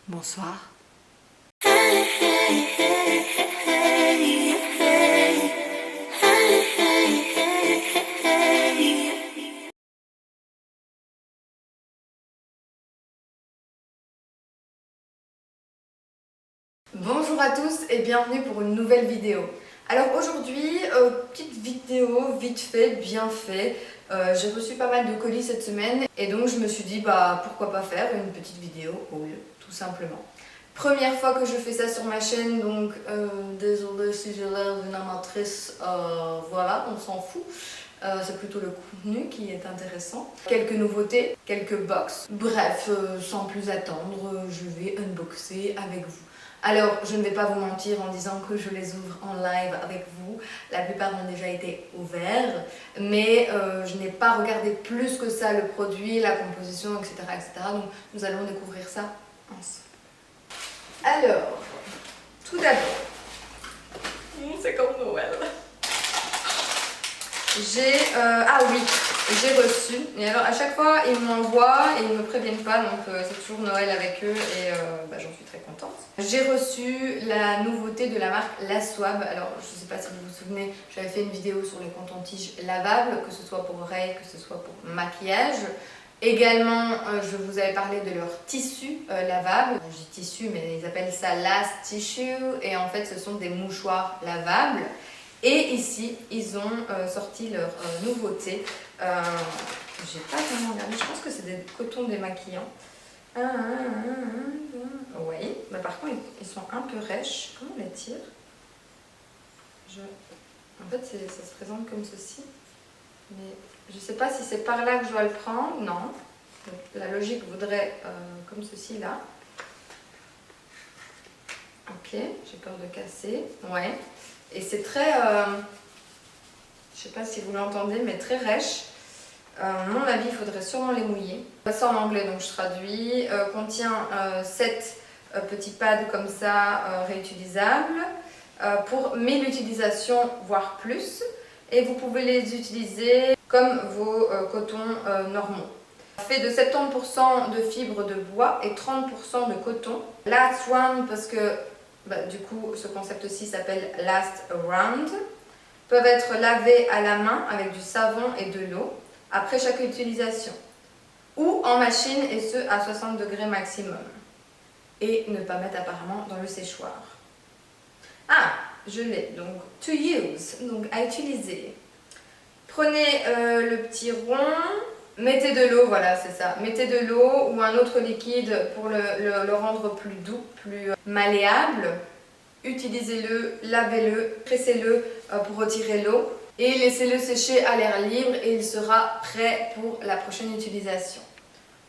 Bonsoir. Bonjour à tous et bienvenue pour une nouvelle vidéo. Alors aujourd'hui, petite vidéo vite fait, bien fait. J'ai reçu pas mal de colis cette semaine et donc je me suis dit pourquoi pas faire une petite vidéo haul, tout simplement. Première fois que je fais ça sur ma chaîne, donc désolée si j'ai l'air d'une amatrice, voilà, on s'en fout. C'est plutôt le contenu qui est intéressant. Quelques nouveautés, quelques box. Bref, sans plus attendre, je vais unboxer avec vous. Alors, je ne vais pas vous mentir en disant que je les ouvre en live avec vous. La plupart ont déjà été ouverts, mais je n'ai pas regardé plus que ça le produit, la composition, etc., etc. Donc, nous allons découvrir ça ensemble. Alors, tout d'abord, c'est comme Noël. Ah oui, j'ai reçu, et alors à chaque fois ils m'envoient et ils ne me préviennent pas, donc c'est toujours Noël avec eux et j'en suis très contente. J'ai reçu la nouveauté de la marque La Swab. Alors je ne sais pas si vous vous souvenez, j'avais fait une vidéo sur les coton-tiges lavables, que ce soit pour oreilles, que ce soit pour maquillage. Également, je vous avais parlé de leur tissu lavable. Je dis tissu, mais ils appellent ça Last Tissue, et en fait ce sont des mouchoirs lavables. Et ici, ils ont sorti leur nouveauté. J'ai pas vraiment regardé, je pense que c'est des cotons démaquillants. Oui, mais par contre, ils sont un peu rêches. Comment on les tire? En fait, ça se présente comme ceci. Mais je sais pas si c'est par là que je dois le prendre. Non. Donc, la logique voudrait comme ceci là. Ok, j'ai peur de casser. Ouais. Et c'est très, je sais pas si vous l'entendez, mais très rêche. À mon avis, il faudrait sûrement les mouiller. C'est en anglais, donc je traduis. Contient 7 petits pads comme ça, réutilisables, pour 1000 utilisations, voire plus. Et vous pouvez les utiliser comme vos cotons normaux. Fait de 70% de fibres de bois et 30% de coton. Last One, parce que du coup, ce concept-ci s'appelle Last Round. Peuvent être lavés à la main avec du savon et de l'eau après chaque utilisation. Ou en machine, et ce à 60 degrés maximum. Et ne pas mettre apparemment dans le séchoir. Ah, je l'ai. Donc, to use, donc à utiliser. Prenez le petit rond. Mettez de l'eau, voilà, c'est ça. Mettez de l'eau ou un autre liquide pour le rendre plus doux, plus malléable. Utilisez-le, lavez-le, pressez-le pour retirer l'eau et laissez-le sécher à l'air libre et il sera prêt pour la prochaine utilisation.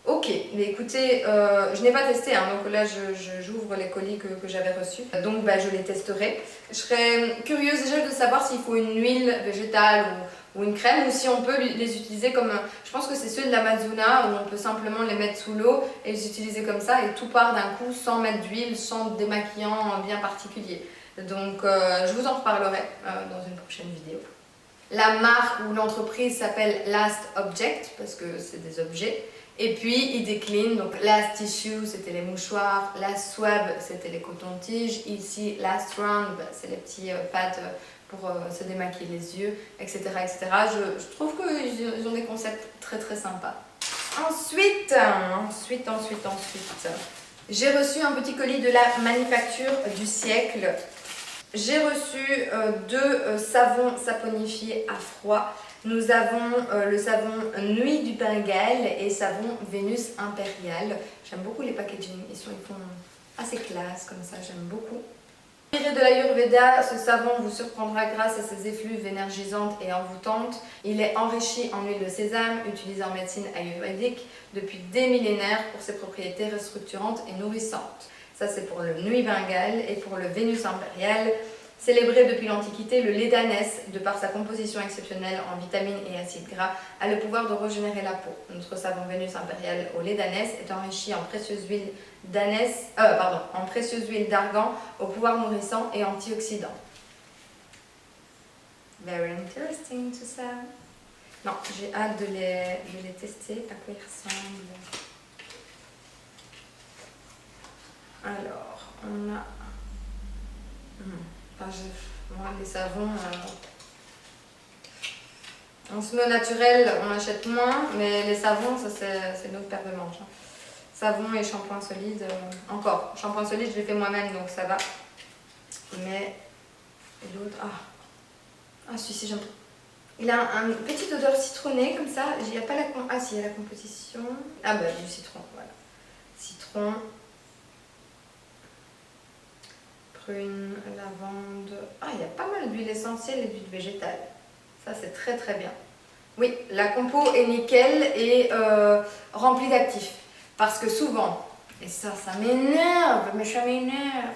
Ok, mais écoutez, je n'ai pas testé, hein, donc là j'ouvre les colis que j'avais reçus, donc je les testerai. Je serais curieuse déjà de savoir s'il faut une huile végétale ou une crème, ou si on peut les utiliser comme, je pense que c'est ceux de l'Amazona, où on peut simplement les mettre sous l'eau et les utiliser comme ça et tout part d'un coup sans mettre d'huile, sans démaquillant bien particulier. Donc je vous en reparlerai dans une prochaine vidéo. La marque ou l'entreprise s'appelle Last Object parce que c'est des objets. Et puis ils déclinent, donc Last Tissue c'était les mouchoirs, Last Swab c'était les cotons-tiges, ici Last Round c'est les petits pads pour se démaquiller les yeux, etc. etc. Je trouve qu'ils ont des concepts très très sympas. Ensuite, j'ai reçu un petit colis de la manufacture du siècle. J'ai reçu 2 savons saponifiés à froid. Nous avons le savon Nuit du Bengale et savon Vénus Impériale. J'aime beaucoup les packaging, ils font assez classe comme ça, j'aime beaucoup. Inspiré de l'Ayurveda, ce savon vous surprendra grâce à ses effluves énergisantes et envoûtantes. Il est enrichi en huile de sésame, utilisé en médecine ayurvédique depuis des millénaires pour ses propriétés restructurantes et nourrissantes. Ça c'est pour le Nuit Bengale. Et pour le Vénus Impériale, célébré depuis l'Antiquité, le lait d'ânesse, de par sa composition exceptionnelle en vitamines et acides gras, a le pouvoir de régénérer la peau. Notre savon Vénus Impériale au lait d'ânesse est enrichi en précieuse huile d'argan au pouvoir nourrissant et antioxydant. Very interesting tout ça. Non, j'ai hâte de les tester, à quoi ils ressemblent. Alors, on a... Moi, les savons... On se met au naturel, on achète moins, mais les savons, ça c'est une autre paire de manches. Savon et shampoing solide, encore. Shampoing solide, je l'ai fait moi-même, donc ça va. Mais l'autre, celui-ci, j'aime. Il a une petite odeur citronnée, comme ça. Il n'y a pas la... Ah si, il y a la composition. Ah bah, du citron, voilà. Citron. Prune, lavande. Ah, il y a pas mal d'huile essentielle et d'huile végétale. Ça, c'est très très bien. Oui, la compo est nickel et remplie d'actifs. Parce que souvent, et ça m'énerve, mais ça m'énerve.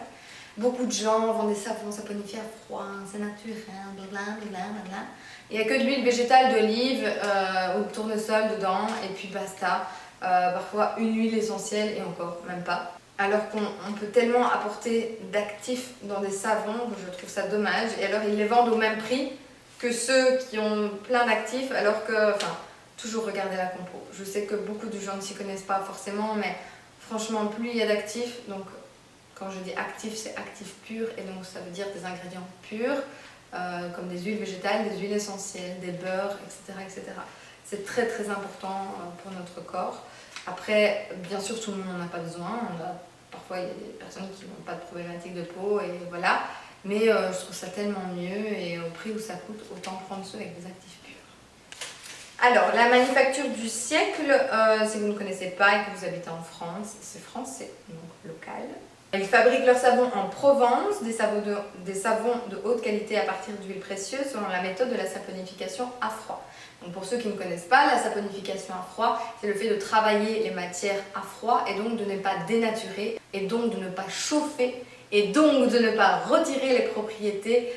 Beaucoup de gens vendent des savons saponifiés à froid, c'est naturel, blablabla. Il n'y a que de l'huile végétale d'olive ou de tournesol dedans, et puis basta. Parfois une huile essentielle et encore, même pas. Alors qu'on peut tellement apporter d'actifs dans des savons que je trouve ça dommage. Et alors ils les vendent au même prix que ceux qui ont plein d'actifs, alors que, toujours regarder la compo. Je sais que beaucoup de gens ne s'y connaissent pas forcément, mais franchement, plus il y a d'actifs, donc quand je dis actifs, c'est actifs purs, et donc ça veut dire des ingrédients purs, comme des huiles végétales, des huiles essentielles, des beurres, etc. etc. C'est très très important pour notre corps. Après, bien sûr, tout le monde n'en a pas besoin. Parfois, il y a des personnes qui n'ont pas de problématique de peau, et voilà. Mais je trouve ça tellement mieux, et au prix où ça coûte, autant prendre ceux avec des actifs purs. Alors, la manufacture du siècle, si vous ne connaissez pas et que vous habitez en France, c'est français, donc local. Ils fabriquent leurs savons en Provence, des savons de haute qualité à partir d'huiles précieuses selon la méthode de la saponification à froid. Donc pour ceux qui ne connaissent pas, la saponification à froid, c'est le fait de travailler les matières à froid et donc de ne pas dénaturer, et donc de ne pas chauffer, et donc de ne pas retirer les propriétés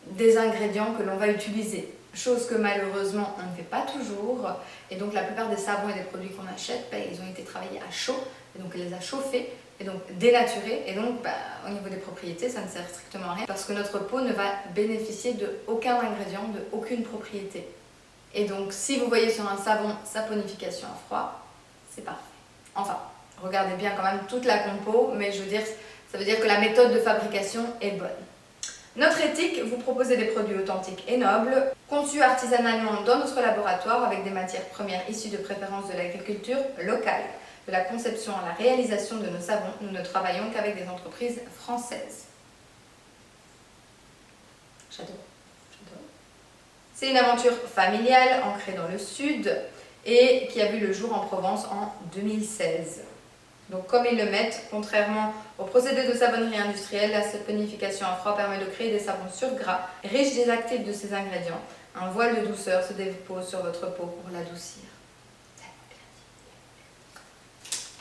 des ingrédients que l'on va utiliser. Chose que malheureusement on ne fait pas toujours, et donc la plupart des savons et des produits qu'on achète, ils ont été travaillés à chaud, et donc on les a chauffés, et donc dénaturés, et donc au niveau des propriétés ça ne sert strictement à rien, parce que notre peau ne va bénéficier de aucun ingrédient, de aucune propriété. Et donc si vous voyez sur un savon saponification à froid, c'est parfait. Enfin, regardez bien quand même toute la compo, mais je veux dire, ça veut dire que la méthode de fabrication est bonne. Notre éthique vous propose des produits authentiques et nobles, conçus artisanalement dans notre laboratoire avec des matières premières issues de préférence de l'agriculture locale. De la conception à la réalisation de nos savons, nous ne travaillons qu'avec des entreprises françaises. J'adore. C'est une aventure familiale ancrée dans le sud et qui a vu le jour en Provence en 2016. Donc comme ils le mettent, contrairement au procédé de savonnerie industrielle, la saponification à froid permet de créer des savons sur gras, riches des actifs de ces ingrédients. Un voile de douceur se dépose sur votre peau pour l'adoucir.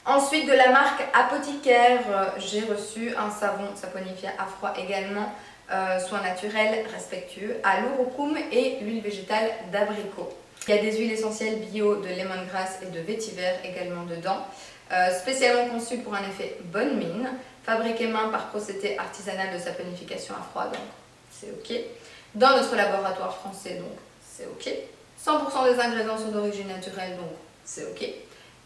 Ensuite, de la marque Apothicaire, j'ai reçu un savon saponifié à froid également, soin naturel, respectueux, à l'urucum et l'huile végétale d'abricot. Il y a des huiles essentielles bio de lemongrass et de vétiver également dedans, spécialement conçues pour un effet bonne mine, fabriquées main par procédé artisanal de saponification à froid, donc c'est ok. Dans notre laboratoire français, donc c'est ok. 100% des ingrédients sont d'origine naturelle, donc c'est ok.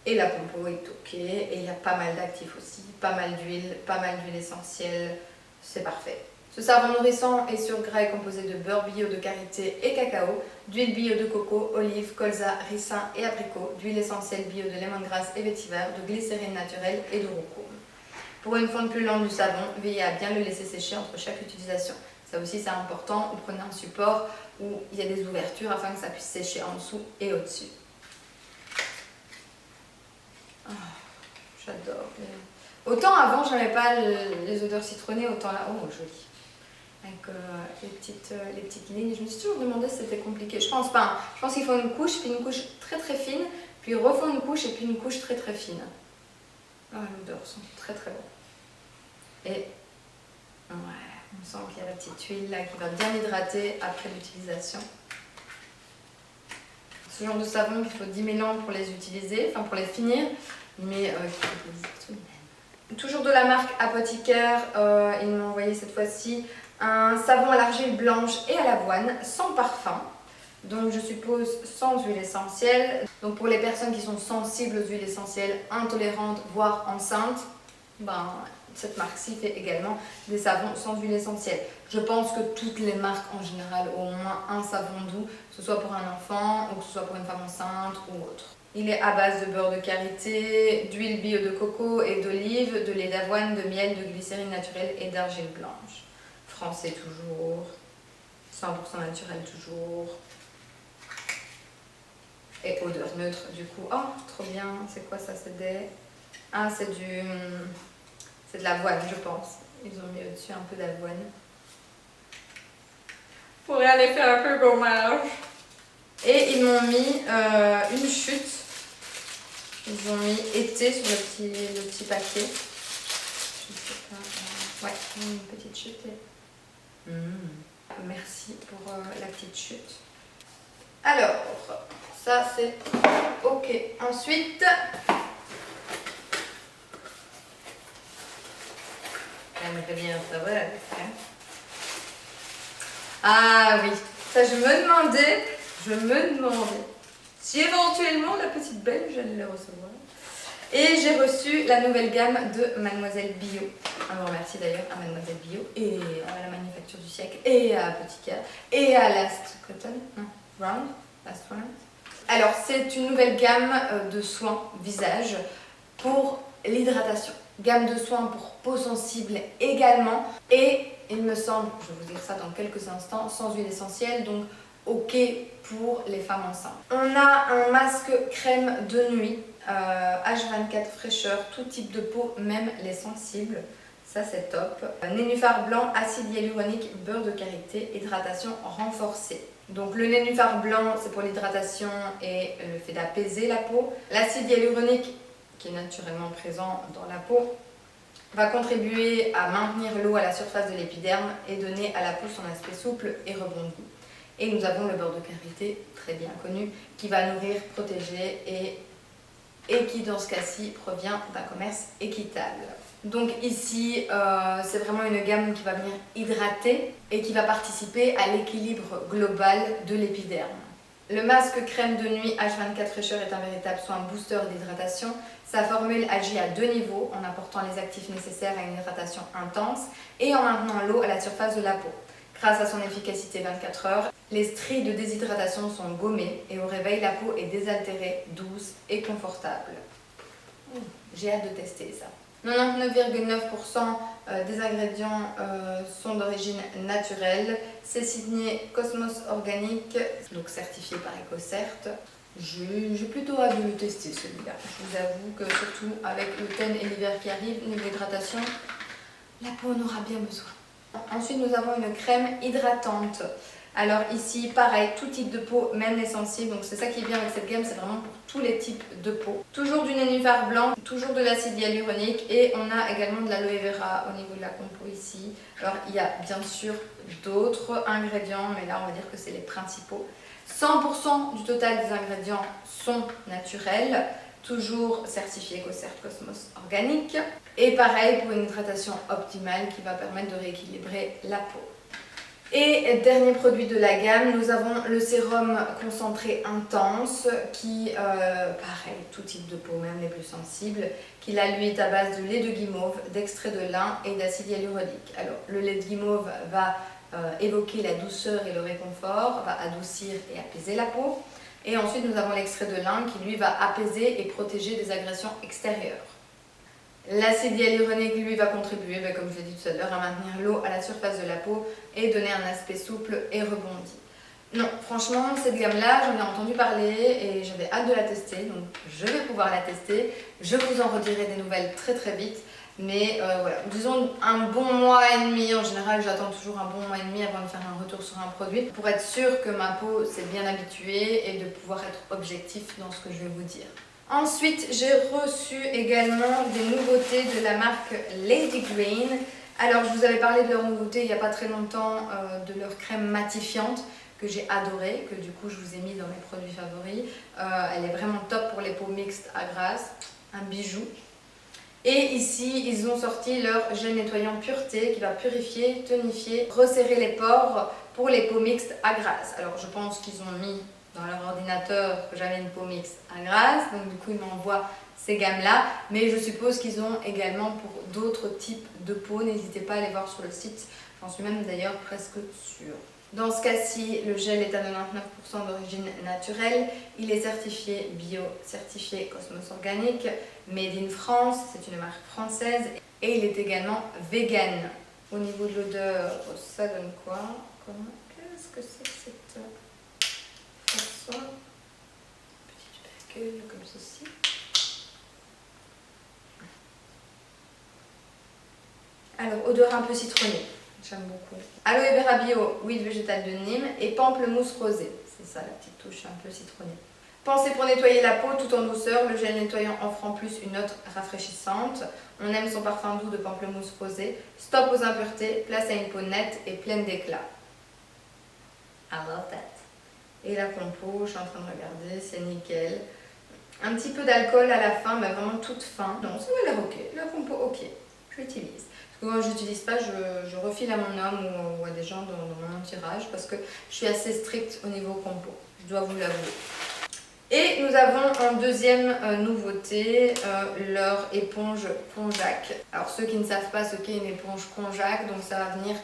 Et la compo est ok, et il y a pas mal d'actifs aussi, pas mal d'huile essentielle, c'est parfait. Ce savon nourrissant et sur gras est composé de beurre bio de karité et cacao, d'huile bio de coco, olive, colza, ricin et abricot, d'huile essentielle bio de lemongrass et vétiver, de glycérine naturelle et de roucoume. Pour une fonte plus lente du savon, veillez à bien le laisser sécher entre chaque utilisation. Ça aussi c'est important, vous prenez un support où il y a des ouvertures afin que ça puisse sécher en dessous et au-dessus. Oh, j'adore. Autant avant j'avais pas les odeurs citronnées, autant là, oh joli. Avec les petites lignes, je me suis toujours demandé si c'était compliqué. Je pense pas, hein. Je pense qu'il faut une couche, puis une couche très très fine, puis ils refont une couche et puis une couche très très fine. Ah, l'odeur sent très très bon. Et ouais, on sent qu'il y a la petite huile là qui va bien hydrater après l'utilisation. Ce genre de savon, il faut 10 000 ans pour les utiliser, enfin pour les finir, mais il faut plaisir tout de même. Toujours de la marque Apothicaire, ils m'ont envoyé cette fois-ci un savon à l'argile blanche et à l'avoine, sans parfum. Donc je suppose sans huile essentielle. Donc pour les personnes qui sont sensibles aux huiles essentielles, intolérantes, voire enceintes, cette marque-ci fait également des savons sans huile essentielle. Je pense que toutes les marques en général ont au moins un savon doux, que ce soit pour un enfant ou que ce soit pour une femme enceinte ou autre. Il est à base de beurre de karité, d'huile bio de coco et d'olive, de lait d'avoine, de miel, de glycérine naturelle et d'argile blanche. Français toujours, 100% naturel toujours. Et odeur neutre du coup. Oh, trop bien. C'est quoi ça? C'est des... Ah, c'est de l'avoine, je pense. Ils ont mis au-dessus un peu d'avoine. Pour un effet un peu gommage. Et ils m'ont mis une chute. Ils ont mis été sur le petit paquet. Je ne sais pas. Ouais, une petite chute. Merci pour la petite chute. Alors, ça c'est ok. Ensuite, j'aimerais bien savoir. Ah oui, ça je me demandais si éventuellement la petite belge allait le recevoir. Et j'ai reçu la nouvelle gamme de Mademoiselle Bio. Un grand merci d'ailleurs à Mademoiselle Bio et à la Manufacture du Siècle et à Petit Cœur et à Last Cotton. Round. Last Round. Alors c'est une nouvelle gamme de soins visage pour l'hydratation. Gamme de soins pour peau sensible également. Et il me semble, je vais vous dire ça dans quelques instants, sans huile essentielle, donc ok pour les femmes enceintes. On a un masque crème de nuit, H24 fraîcheur, tout type de peau, même les sensibles. Ça c'est top. Nénuphar blanc, acide hyaluronique, beurre de karité, hydratation renforcée. Donc le nénuphar blanc c'est pour l'hydratation et le fait d'apaiser la peau. L'acide hyaluronique qui est naturellement présent dans la peau va contribuer à maintenir l'eau à la surface de l'épiderme et donner à la peau son aspect souple et rebondi. Et nous avons le beurre de karité, très bien connu, qui va nourrir, protéger et qui dans ce cas-ci provient d'un commerce équitable. Donc ici, c'est vraiment une gamme qui va venir hydrater et qui va participer à l'équilibre global de l'épiderme. Le masque crème de nuit H24 fraîcheur est un véritable soin booster d'hydratation. Sa formule agit à 2 niveaux en apportant les actifs nécessaires à une hydratation intense et en maintenant l'eau à la surface de la peau. Grâce à son efficacité 24 heures, les stries de déshydratation sont gommées et au réveil, la peau est désaltérée, douce et confortable. J'ai hâte de tester ça. 99,9% des ingrédients sont d'origine naturelle. C'est signé Cosmos Organique, donc certifié par EcoCert. J'ai plutôt hâte de le tester celui-là. Je vous avoue que surtout avec l'automne et l'hiver qui arrivent, niveau hydratation, la peau en aura bien besoin. Ensuite, nous avons une crème hydratante. Alors ici, pareil, tout type de peau, même les sensibles. Donc c'est ça qui est bien avec cette gamme, c'est vraiment pour tous les types de peau. Toujours du nénuphar blanc, toujours de l'acide hyaluronique et on a également de l'aloe vera au niveau de la compo ici. Alors il y a bien sûr d'autres ingrédients, mais là on va dire que c'est les principaux. 100% du total des ingrédients sont naturels, toujours certifié EcoCert Cosmos Organique. Et pareil pour une hydratation optimale qui va permettre de rééquilibrer la peau. Et dernier produit de la gamme, nous avons le sérum concentré intense qui, pareil, tout type de peau, même les plus sensibles, qui là lui est à base de lait de guimauve, d'extrait de lin et d'acide hyaluronique. Alors le lait de guimauve va évoquer la douceur et le réconfort, va adoucir et apaiser la peau. Et ensuite nous avons l'extrait de lin qui lui va apaiser et protéger des agressions extérieures. L'acide hyaluronique lui va contribuer, comme je l'ai dit tout à l'heure, à maintenir l'eau à la surface de la peau et donner un aspect souple et rebondi. Non, franchement, cette gamme-là, j'en ai entendu parler et j'avais hâte de la tester, donc je vais pouvoir la tester. Je vous en redirai des nouvelles très très vite, mais voilà, disons un bon mois et demi. En général, j'attends toujours un bon mois et demi avant de faire un retour sur un produit pour être sûre que ma peau s'est bien habituée et de pouvoir être objectif dans ce que je vais vous dire. Ensuite, j'ai reçu également des nouveautés de la marque Lady Green. Alors, je vous avais parlé de leur nouveauté il n'y a pas très longtemps, de leur crème matifiante que j'ai adorée, que du coup je vous ai mis dans mes produits favoris. Elle est vraiment top pour les peaux mixtes à grasse, un bijou. Et ici, ils ont sorti leur gel nettoyant pureté qui va purifier, tonifier, resserrer les pores pour les peaux mixtes à grasse. Alors, je pense qu'ils ont mis dans leur ordinateur que j'avais une peau mixte à grasse, donc du coup ils m'envoient ces gammes-là, mais je suppose qu'ils ont également pour d'autres types de peau. N'hésitez pas à aller voir sur le site, j'en suis même d'ailleurs presque sûre. Dans ce cas-ci, le gel est à 99% d'origine naturelle, il est certifié bio, certifié Cosmos Organique, made in France, c'est une marque française, et il est également vegan. Au niveau de l'odeur, ça donne quoi? Qu'est-ce que c'est que cette façon? Petite pellicule comme ceci. Alors, odeur un peu citronnée, j'aime beaucoup. Aloe vera bio, huile végétale de Nîmes et pamplemousse rosé. C'est ça la petite touche un peu citronnée. Pensez pour nettoyer la peau tout en douceur, le gel nettoyant offre en plus une note rafraîchissante. On aime son parfum doux de pamplemousse rosé. Stop aux impuretés, place à une peau nette et pleine d'éclat. I love that. Et la compo, je suis en train de regarder, c'est nickel. Un petit peu d'alcool à la fin, mais vraiment toute fin. Non, ça va l'air ok. La compo ok, je l'utilise. Parce que quand je n'utilise pas, je refile à mon homme ou à des gens dans mon entourage parce que je suis assez stricte au niveau compo. Je dois vous l'avouer. Et nous avons en deuxième nouveauté leur éponge Konjac. Alors ceux qui ne savent pas ce qu'est une éponge Konjac, donc ça va venir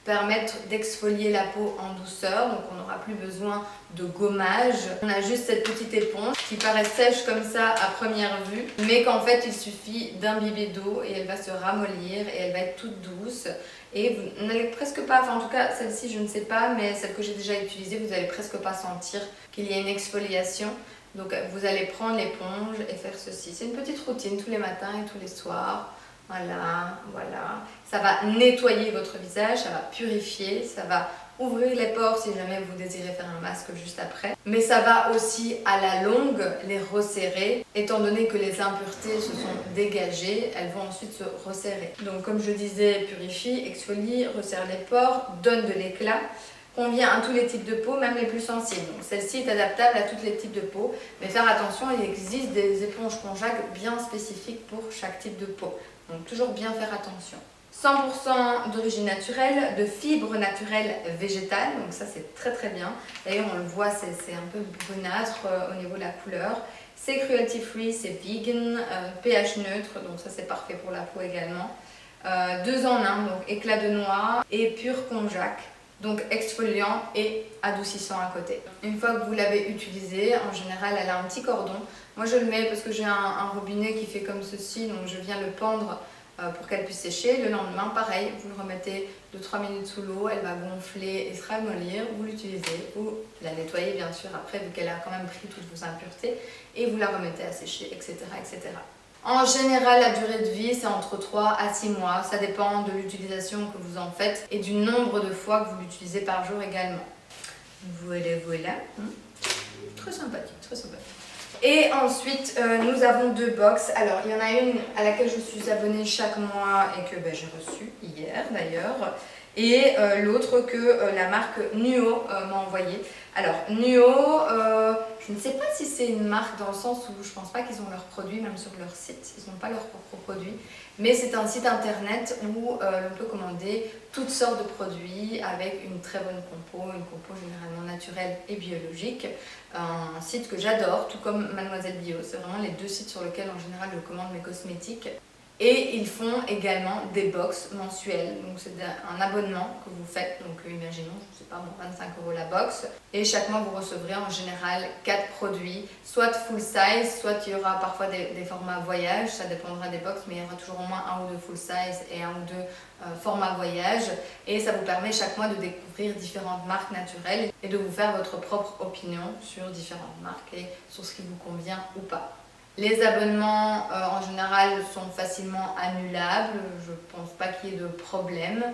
permettre d'exfolier la peau en douceur, donc on n'aura plus besoin de gommage. On a juste cette petite éponge qui paraît sèche comme ça à première vue, mais qu'en fait il suffit d'imbiber d'eau et elle va se ramollir et elle va être toute douce. Et vous n'allez presque pas, enfin en tout cas celle-ci je ne sais pas, mais celle que j'ai déjà utilisée, vous n'allez presque pas sentir qu'il y a une exfoliation. Donc vous allez prendre l'éponge et faire ceci. C'est une petite routine tous les matins et tous les soirs. Voilà, voilà. Ça va nettoyer votre visage, ça va purifier, ça va ouvrir les pores si jamais vous désirez faire un masque juste après. Mais ça va aussi à la longue les resserrer, étant donné que les impuretés se sont dégagées, elles vont ensuite se resserrer. Donc comme je disais, purifie, exfolie, resserre les pores, donne de l'éclat. Convient à tous les types de peau, même les plus sensibles. Donc celle-ci est adaptable à tous les types de peau, mais faire attention, il existe des éponges Konjac bien spécifiques pour chaque type de peau. Donc toujours bien faire attention. 100% d'origine naturelle, de fibres naturelles végétales, donc ça c'est très très bien. D'ailleurs on le voit, c'est un peu brunâtre au niveau de la couleur. C'est cruelty free, c'est vegan, pH neutre, donc ça c'est parfait pour la peau également. 2 en 1, donc éclat de noix et pur Konjac. Donc exfoliant et adoucissant à côté. Une fois que vous l'avez utilisé, en général elle a un petit cordon. Moi je le mets parce que j'ai un robinet qui fait comme ceci, donc je viens le pendre pour qu'elle puisse sécher. Le lendemain, pareil, vous le remettez 2-3 minutes sous l'eau, elle va gonfler et se ramollir. Vous l'utilisez, vous la nettoyez bien sûr après vu qu'elle a quand même pris toutes vos impuretés et vous la remettez à sécher, etc. etc. En général, la durée de vie, c'est entre 3 à 6 mois. Ça dépend de l'utilisation que vous en faites et du nombre de fois que vous l'utilisez par jour également. Voilà, voilà. Très sympathique, très sympathique. Et ensuite, nous avons 2 box. Alors, il y en a une à laquelle je suis abonnée chaque mois et que j'ai reçue hier d'ailleurs. Et l'autre que la marque Nuo m'a envoyé. Alors Nuo, je ne sais pas si c'est une marque dans le sens où je pense pas qu'ils ont leurs produits, même sur leur site, ils n'ont pas leurs propres produits. Mais c'est un site internet où l'on peut commander toutes sortes de produits avec une très bonne compo, une compo généralement naturelle et biologique. Un site que j'adore, tout comme Mademoiselle Bio. C'est vraiment les 2 sites sur lesquels en général je commande mes cosmétiques. Et ils font également des box mensuelles, donc c'est un abonnement que vous faites, donc imaginons, je ne sais pas, 25 € la box. Et chaque mois vous recevrez en général 4 produits, soit full size, soit il y aura parfois des formats voyage, ça dépendra des box, mais il y aura toujours au moins 1 ou 2 full size et 1 ou 2 formats voyage. Et ça vous permet chaque mois de découvrir différentes marques naturelles et de vous faire votre propre opinion sur différentes marques et sur ce qui vous convient ou pas. Les abonnements en général sont facilement annulables, je pense pas qu'il y ait de problème.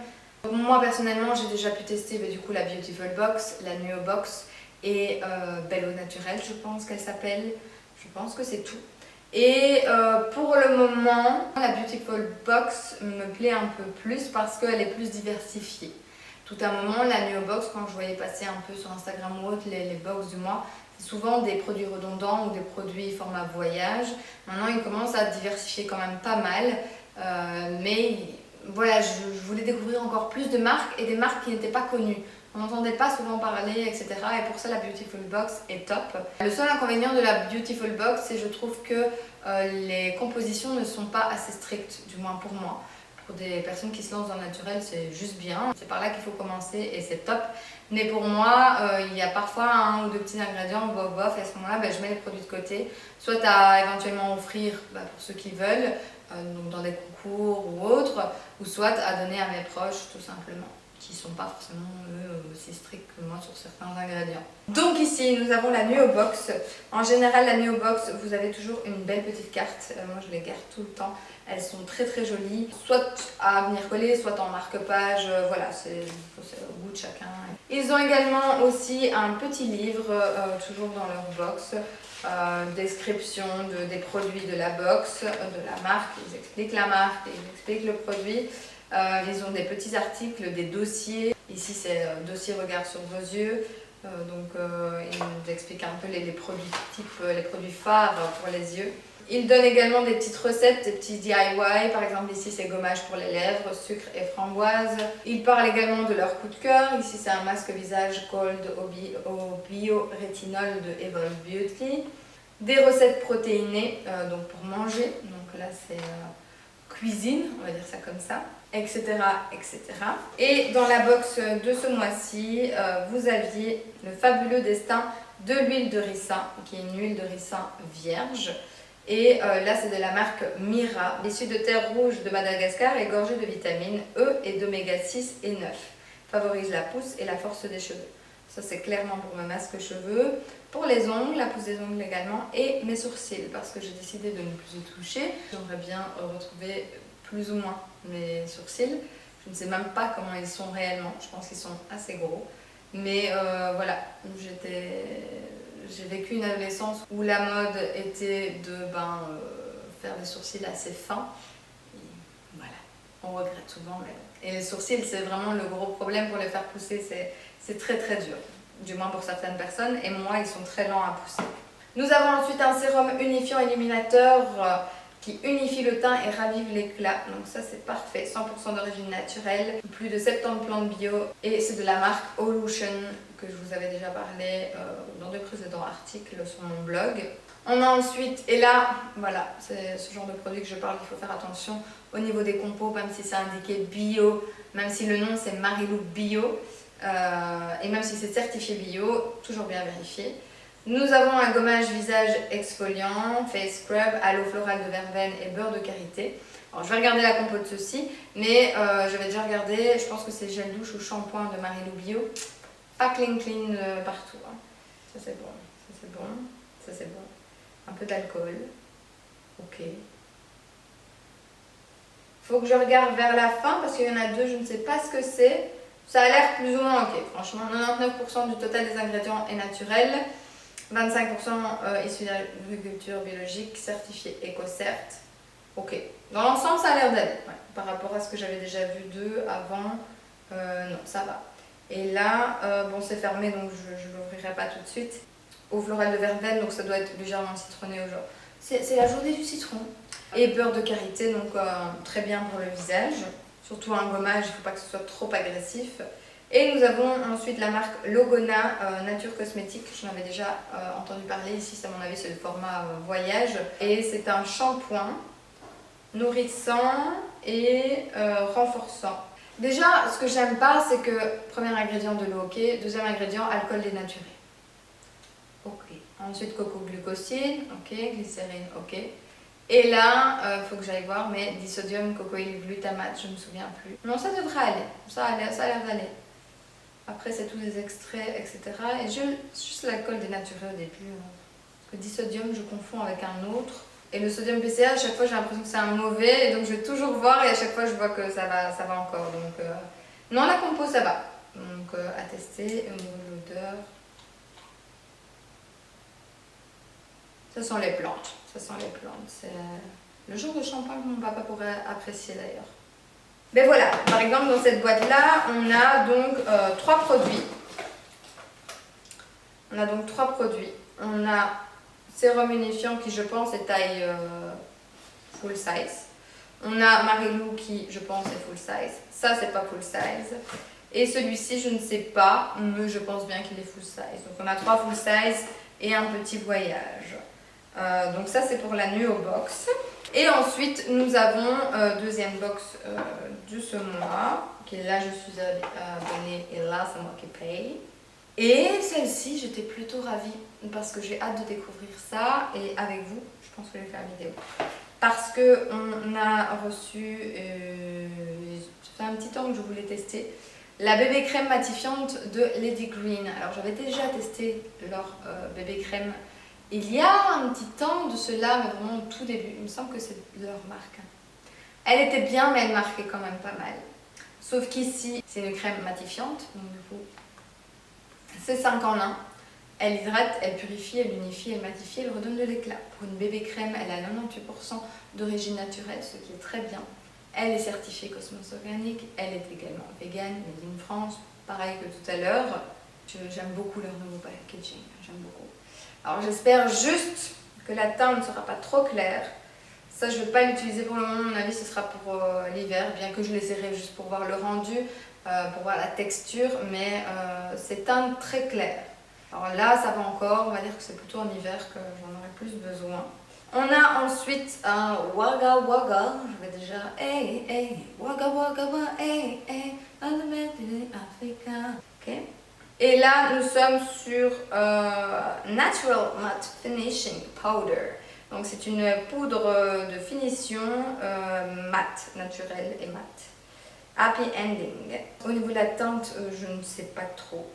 Moi personnellement j'ai déjà pu tester du coup la Beautiful Box, la Nuo Box et Belle Eau Naturelle je pense qu'elle s'appelle, je pense que c'est tout. Et pour le moment la Beautiful Box me plaît un peu plus parce qu'elle est plus diversifiée. Tout un moment la Nuo Box, quand je voyais passer un peu sur Instagram ou autre les box du mois, souvent des produits redondants ou des produits format voyage. Maintenant, ils commencent à diversifier quand même pas mal. Mais voilà, je voulais découvrir encore plus de marques et des marques qui n'étaient pas connues. on n'entendait pas souvent parler, etc. Et pour ça, la Beautiful Box est top. Le seul inconvénient de la Beautiful Box, c'est que je trouve que les compositions ne sont pas assez strictes, du moins pour moi. Pour des personnes qui se lancent dans le naturel, c'est juste bien. C'est par là qu'il faut commencer et c'est top. Mais pour moi, il y a parfois un ou deux petits ingrédients, bof, et à ce moment-là, je mets les produits de côté. Soit à éventuellement offrir pour ceux qui veulent, donc dans des concours ou autres, ou soit à donner à mes proches, tout simplement, qui ne sont pas forcément eux, aussi stricts que moi sur certains ingrédients. Donc ici, nous avons la Nuo Box. En général, la Nuo Box, vous avez toujours une belle petite carte. Moi, je les garde tout le temps. Elles sont très jolies, soit à venir coller, soit en marque-page, voilà, c'est au goût de chacun. Ils ont également aussi un petit livre, toujours dans leur box, description des produits de la box, de la marque, ils expliquent la marque, ils expliquent le produit. Ils ont des petits articles, des dossiers, ici c'est dossier regard sur vos yeux, donc ils nous expliquent un peu les produits type, les produits phares pour les yeux. Ils donnent également des petites recettes, des petits DIY, par exemple ici c'est gommage pour les lèvres, sucre et framboise. Ils parlent également de leur coup de cœur, ici c'est un masque visage Gold au bio-rétinol de Evolve Beauty. Des recettes protéinées, donc pour manger, donc là c'est cuisine, on va dire ça comme ça, etc. etc. Et dans la box de ce mois-ci, vous aviez le fabuleux destin de l'huile de ricin, qui est une huile de ricin vierge. Et là, c'est de la marque Mira, issue de terre rouge de Madagascar et gorgée de vitamines E et d'oméga 6 et 9. Favorise la pousse et la force des cheveux. Ça, c'est clairement pour mes masques cheveux. Pour les ongles, la pousse des ongles également, et mes sourcils, parce que j'ai décidé de ne plus y toucher. J'aimerais bien retrouver plus ou moins mes sourcils. Je ne sais même pas comment ils sont réellement. Je pense qu'ils sont assez gros. Mais voilà, j'ai vécu une adolescence où la mode était de faire des sourcils assez fins. Et voilà, on regrette souvent. Et les sourcils, c'est vraiment le gros problème pour les faire pousser. C'est très dur, du moins pour certaines personnes. Et moi, ils sont très lents à pousser. Nous avons ensuite un sérum unifiant illuminateur qui unifie le teint et ravive l'éclat. Donc ça, c'est parfait. 100% d'origine naturelle, plus de 70 plantes bio. Et c'est de la marque Olution, que je vous avais déjà parlé dans de précédents articles sur mon blog. On a ensuite, et là, voilà, c'est ce genre de produit que je parle, il faut faire attention au niveau des compos, même si c'est indiqué bio, même si le nom c'est Marilou Bio, et même si c'est certifié bio, toujours bien vérifié. Nous avons un gommage visage exfoliant, face scrub, aloe floral de verveine et beurre de karité. Alors, je vais regarder la compo de ceci, mais j'avais déjà regardé, je pense que c'est gel douche ou shampoing de Marilou Bio. Pas clean partout. Hein. Ça c'est bon, ça c'est bon, ça c'est bon. Un peu d'alcool. Ok. Faut que je regarde vers la fin parce qu'il y en a deux, je ne sais pas ce que c'est. Ça a l'air plus ou moins ok. Franchement, 99% du total des ingrédients est naturel. 25% issu d'agriculture biologique, certifié EcoCert. Ok. Dans l'ensemble, ça a l'air d'aller. Ouais. Par rapport à ce que j'avais déjà vu d'eux avant, non, ça va. Et là, bon, c'est fermé, donc je ne l'ouvrirai pas tout de suite. Eau florale de verveine, donc ça doit être légèrement citronné au jour. C'est la journée du citron. Et beurre de karité, donc très bien pour le visage. Surtout un gommage, il ne faut pas que ce soit trop agressif. Et nous avons ensuite la marque Logona Nature Cosmétique. J'en avais déjà entendu parler. Ici, à mon avis, c'est le format voyage. Et c'est un shampoing nourrissant et renforçant. Déjà, ce que j'aime pas, c'est que premier ingrédient de l'eau, ok. Deuxième ingrédient, alcool dénaturé. Ok. Ensuite, coco-glucoside, ok. Glycérine, ok. Et là, il faut que j'aille voir, mais disodium, cocoïl, glutamate, je ne me souviens plus. Non, ça devrait aller. Ça a l'air d'aller. Après, c'est tous des extraits, etc. Et juste l'alcool dénaturé au début. Parce que disodium, je confonds avec un autre. Et le sodium PCA, à chaque fois, j'ai l'impression que c'est un mauvais. Et donc, je vais toujours voir et à chaque fois, je vois que ça va encore. Donc, non, la compo, ça va. Donc, à tester. Et au niveau de l'odeur, ça sent les plantes. Ça sent les plantes. C'est le genre de shampoing que mon papa pourrait apprécier d'ailleurs. Ben voilà, par exemple dans cette boîte là, on a donc 3 produits. On a sérum unifiant qui je pense est taille full size. On a Marilou qui je pense est full size. Ça c'est pas full size. Et celui-ci, je ne sais pas, mais je pense bien qu'il est full size. Donc on a 3 full size et un petit voyage. Donc ça, c'est pour la Nuo Box. Et ensuite, nous avons deuxième box de ce mois. Okay, là, je suis abonnée et là, c'est moi qui paye. Et celle-ci, j'étais plutôt ravie parce que j'ai hâte de découvrir ça. Et avec vous, je pense que je vais faire une vidéo. Parce qu'on a reçu, ça fait un petit temps que je voulais tester, la bébé crème matifiante de Lady Green. Alors j'avais déjà testé leur bébé crème il y a un petit temps de cela, mais vraiment au tout début. Il me semble que c'est leur marque. Elle était bien, mais elle marquait quand même pas mal. Sauf qu'ici, c'est une crème matifiante, donc du coup, c'est 5 en 1. Elle hydrate, elle purifie, elle unifie, elle matifie, elle redonne de l'éclat. Pour une bébé crème, elle a 98% d'origine naturelle, ce qui est très bien. Elle est certifiée Cosmos Organique, elle est également vegan, made in France, pareil que tout à l'heure. J'aime beaucoup leur nouveau packaging, j'aime beaucoup. Alors j'espère juste que la teinte ne sera pas trop claire. Ça, je ne vais pas l'utiliser pour le moment, à mon avis ce sera pour l'hiver, bien que je l'essaierai juste pour voir le rendu, pour voir la texture, mais c'est teinte très claire. Alors là, ça va encore, on va dire que c'est plutôt en hiver que j'en aurai plus besoin. On a ensuite un Wagga Wagga, je vais déjà, hey, hey, Wagga Wagga Wagga, hey, hey, Africa, ok. Et là, nous sommes sur Natural Matte Finishing Powder. Donc c'est une poudre de finition matte, naturelle et matte. Happy Ending. Au niveau de la teinte, je ne sais pas trop.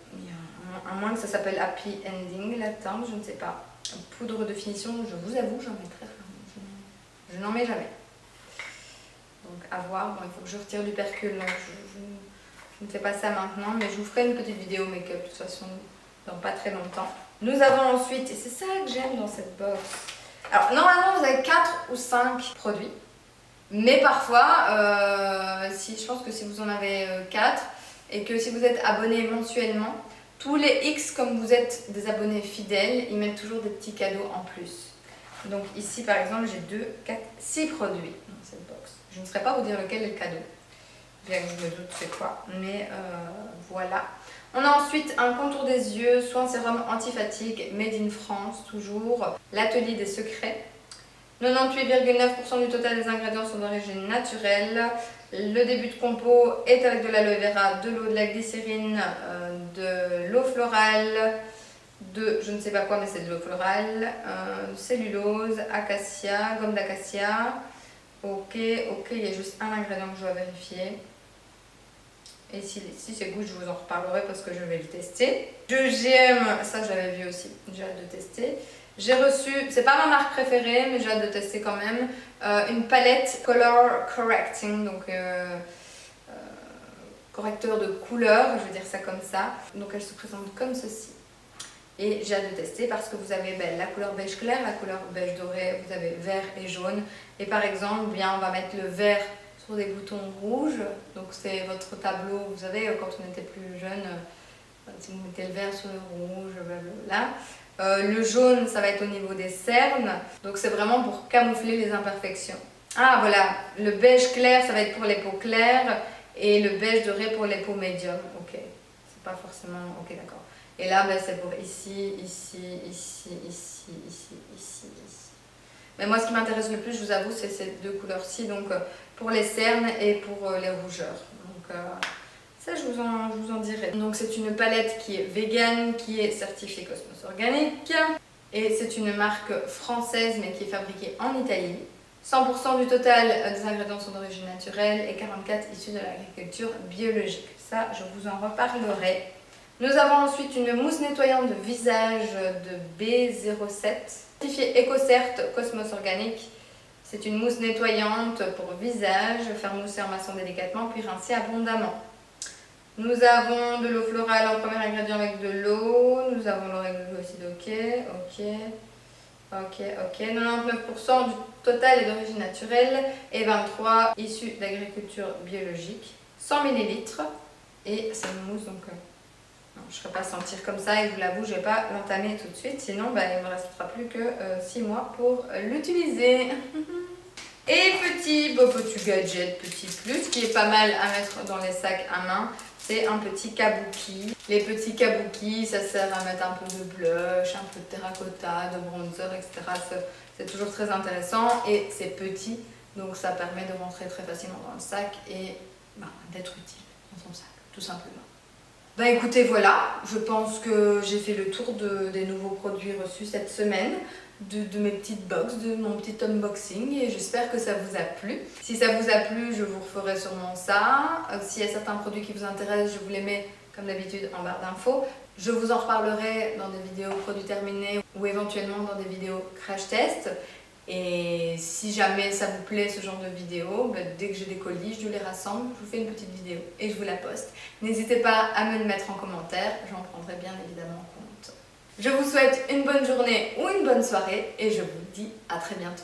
À moins que ça s'appelle Happy Ending, la teinte, je ne sais pas. Poudre de finition, je vous avoue, j'en mets très rarement. Je n'en mets jamais. Donc à voir. Bon, il faut que je retire l'hypercule, donc je ne fais pas ça maintenant, mais je vous ferai une petite vidéo make-up de toute façon dans pas très longtemps. Nous avons ensuite, et c'est ça que j'aime dans cette box. Alors normalement vous avez 4 ou 5 produits, mais parfois, je pense que si vous en avez 4 et que si vous êtes abonné mensuellement, tous les X, comme vous êtes des abonnés fidèles, ils mettent toujours des petits cadeaux en plus. Donc ici par exemple j'ai 2, 4, 6 produits dans cette box. Je ne saurais pas vous dire lequel est le cadeau. Bien que je me doute c'est quoi, mais voilà. On a ensuite un contour des yeux, soin sérum anti-fatigue, made in France, toujours. L'atelier des secrets. 98,9% du total des ingrédients sont d'origine naturelle. Le début de compo est avec de l'aloe vera, de l'eau, de la glycérine, de l'eau florale, de je ne sais pas quoi, mais c'est de l'eau florale, cellulose, acacia, gomme d'acacia. Ok, il y a juste un ingrédient que je dois vérifier. Et si c'est good, je vous en reparlerai parce que je vais le tester. De GM, ça j'avais vu aussi, j'ai hâte de tester. J'ai reçu, c'est pas ma marque préférée, mais j'ai hâte de tester quand même, une palette Color Correcting, donc correcteur de couleur, je vais dire ça comme ça. Donc elle se présente comme ceci. Et j'ai hâte de tester parce que vous avez la couleur beige clair, la couleur beige doré, vous avez vert et jaune. Et par exemple, bien, on va mettre le vert sur des boutons rouges. Donc c'est votre tableau, vous savez, quand on était plus jeune, si vous mettez le vert sur le rouge, blablabla. Le jaune, ça va être au niveau des cernes. Donc c'est vraiment pour camoufler les imperfections. Ah voilà, le beige clair, ça va être pour les peaux claires. Et le beige doré pour les peaux médium. Ok, c'est pas forcément... Ok, d'accord. Et là, c'est pour ici, ici, ici, ici, ici, ici, ici. Mais moi, ce qui m'intéresse le plus, je vous avoue, c'est ces deux couleurs-ci. Donc, pour les cernes et pour les rougeurs. Donc, ça, je vous en dirai. Donc, c'est une palette qui est vegan, qui est certifiée Cosmos Organique. Et c'est une marque française, mais qui est fabriquée en Italie. 100% du total des ingrédients sont d'origine naturelle et 44 issus de l'agriculture biologique. Ça, je vous en reparlerai. Nous avons ensuite une mousse nettoyante de visage de B07, certifiée EcoCert Cosmos Organique. C'est une mousse nettoyante pour visage, faire mousser en massant délicatement puis rincer abondamment. Nous avons de l'eau florale en premier ingrédient avec de l'eau. Nous avons l'orégal aussi de ok. 99% du total est d'origine naturelle et 23 issus d'agriculture biologique. 100 ml et c'est une mousse donc non, je ne serai pas sentir comme ça et je vous l'avoue, je ne vais pas l'entamer tout de suite. Sinon, il ne me restera plus que 6 mois pour l'utiliser. Et petit gadget, petit plus, qui est pas mal à mettre dans les sacs à main, c'est un petit kabuki. Les petits kabuki, ça sert à mettre un peu de blush, un peu de terracotta, de bronzer, etc. C'est toujours très intéressant et c'est petit, donc ça permet de rentrer très facilement dans le sac et d'être utile dans son sac, tout simplement. Bah écoutez, voilà, je pense que j'ai fait le tour des nouveaux produits reçus cette semaine, de mes petites box, de mon petit unboxing, et j'espère que ça vous a plu. Si ça vous a plu, je vous referai sûrement ça. S'il y a certains produits qui vous intéressent, je vous les mets comme d'habitude en barre d'infos. Je vous en reparlerai dans des vidéos produits terminés ou éventuellement dans des vidéos crash test. Et si jamais ça vous plaît ce genre de vidéo, dès que j'ai des colis, je les rassemble, je vous fais une petite vidéo et je vous la poste. N'hésitez pas à me le mettre en commentaire, j'en prendrai bien évidemment compte. Je vous souhaite une bonne journée ou une bonne soirée et je vous dis à très bientôt.